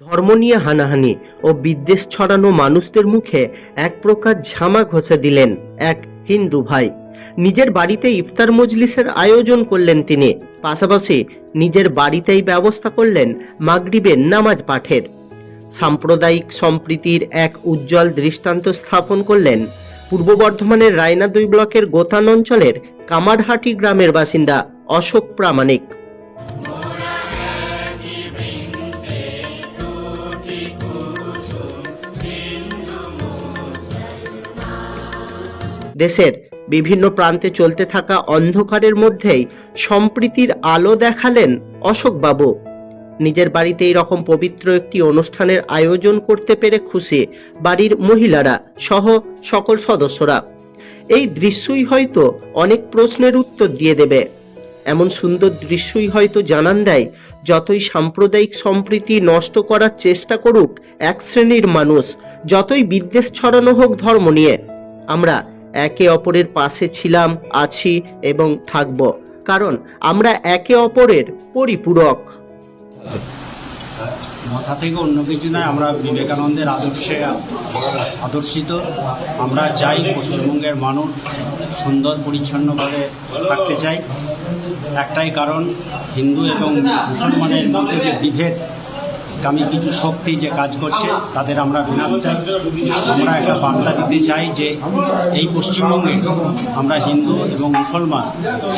ধর্ম নিয়ে হানাহানি ও বিদ্বেষ ছড়ানো মানুষদের মুখে এক প্রকার ঝামা ঘষে দিলেন এক হিন্দু ভাই। নিজের বাড়িতে ইফতার মজলিসের আয়োজন করলেন তিনি, পাশাপাশি নিজের বাড়িতেই ব্যবস্থা করলেন মাগরিবের নামাজ পাঠের। সাম্প্রদায়িক সম্প্রীতির এক উজ্জ্বল দৃষ্টান্ত স্থাপন করলেন পূর্ব বর্ধমানের রায়না 2 ব্লকের গোতান অঞ্চলের কামারহাটি গ্রামের বাসিন্দা অশোক প্রামাণিক। দেশের বিভিন্ন প্রান্তে চলতে থাকা অন্ধকারের মধ্যেই সম্প্রীতির আলো দেখালেন অশোকবাবু। নিজের বাড়িতে এই রকম পবিত্র একটি অনুষ্ঠানের আয়োজন করতে পেরে খুশি বাড়ির মহিলারা সহ সকল সদস্যরা। এই দৃশ্যই হয়তো অনেক প্রশ্নের উত্তর দিয়ে দেবে। এমন সুন্দর দৃশ্যই হয়তো জানান দেয়, যতই সাম্প্রদায়িক সম্প্রীতি নষ্ট করার চেষ্টা করুক এক শ্রেণীর মানুষ, যতই বিদ্বেষ ছড়ানো হোক ধর্ম নিয়ে, আমরা একে অপরের পাশে ছিলাম, আছি এবং থাকব, কারণ আমরা একে অপরের পরিপূরক। মাথা থেকে অন্য কিছু নয়, আমরা বিবেকানন্দের আদর্শে আদর্শিত। আমরা চাই পশ্চিমবঙ্গের মানুষ সুন্দর পরিচ্ছন্নভাবে থাকতে চাই। একটাই কারণ, হিন্দু এবং মুসলমানের মধ্যে যে বিভেদ আমি কিছু শক্তি যে কাজ করছে তাদের আমরা বিনাশ চাই। আমরা একটা বার্তা দিতে চাই যে এই পশ্চিমবঙ্গে আমরা হিন্দু এবং মুসলমান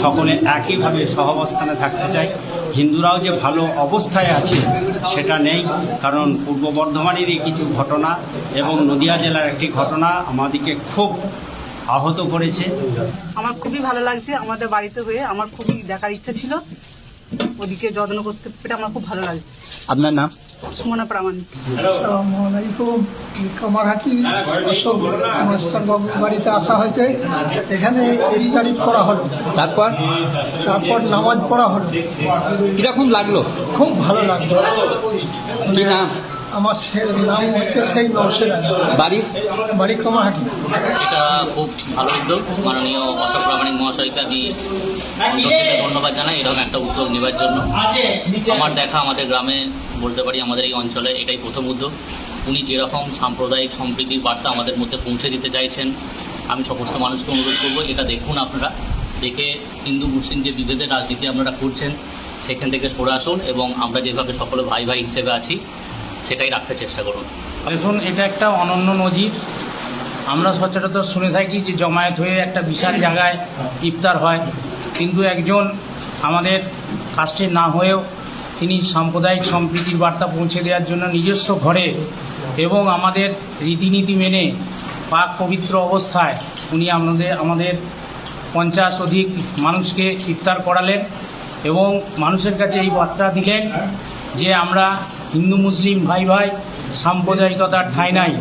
সকলে একইভাবে সহাবস্থানে থাকতে চাই। হিন্দুরাও যে ভালো অবস্থায় আছে সেটা নেই, কারণ পূর্ব বর্ধমানেরই কিছু ঘটনা এবং নদিয়া জেলার একটি ঘটনা আমাদেরকে খুব আহত করেছে। আমার খুবই ভালো লাগছে, আমাদের বাড়িতে হয়ে আমার খুবই দেখার ইচ্ছা ছিল, ওদিকে যত্ন করতে পেরে আমার খুব ভালো লাগছে। আপনার নাম? সুমনা প্রামাণিক। আসসালামু আলাইকুম। কামারহাটি অশোক মাস্টার বাবুর বাড়িতে আসা হয়েছে। এখানে ইফতারি করা হলো, তারপর নামাজ পড়া হলো। কিরকম লাগলো? খুব ভালো লাগলো। কি নাম? আমার নাম হচ্ছে সেই নওশের আলী। বাড়ি কামারহাটি। এটা খুব ভালো উদ্যোগ। মাননীয় অশোক প্রামাণিক মহাশয়কে আমি ধন্যবাদ জানাই এরকম একটা উদ্যোগ নেবার জন্য। আমার দেখা আমাদের গ্রামে বলতে পারি, আমাদের এই অঞ্চলে এটাই প্রথম উদ্যোগ। উনি যেরকম সাম্প্রদায়িক সম্প্রীতির বার্তা আমাদের মধ্যে পৌঁছে দিতে চাইছেন, আমি সমস্ত মানুষকে অনুরোধ করবো এটা দেখুন, আপনারা দেখে হিন্দু মুসলিম যে বিভেদের রাজনীতি আপনারা করছেন সেখান থেকে সরে আসুন এবং আমরা যেভাবে সকলে ভাই ভাই হিসেবে আছি সেটাই রাখতে চেষ্টা করুন। দেখুন, এটা একটা অনন্য নজির। আমরা সচরাচর শুনে থাকি যে জমায়েত হয়ে একটা বিশাল জায়গায় ইফতার হয়, কিন্তু একজন আমাদের কাস্টের না হয়েও তিনি সাম্প্রদায়িক সম্প্রীতির বার্তা পৌঁছে দেওয়ার জন্য নিজস্ব ঘরে এবং আমাদের রীতিনীতি মেনে পাক পবিত্র অবস্থায় উনি আমাদের 50 অধিক মানুষকে ইফতার করালেন এবং মানুষের কাছে এই বার্তা দিলেন যে আমরা হিন্দু মুসলিম ভাই ভাই, সাম্প্রদায়িকতার ঠাঁই নাই।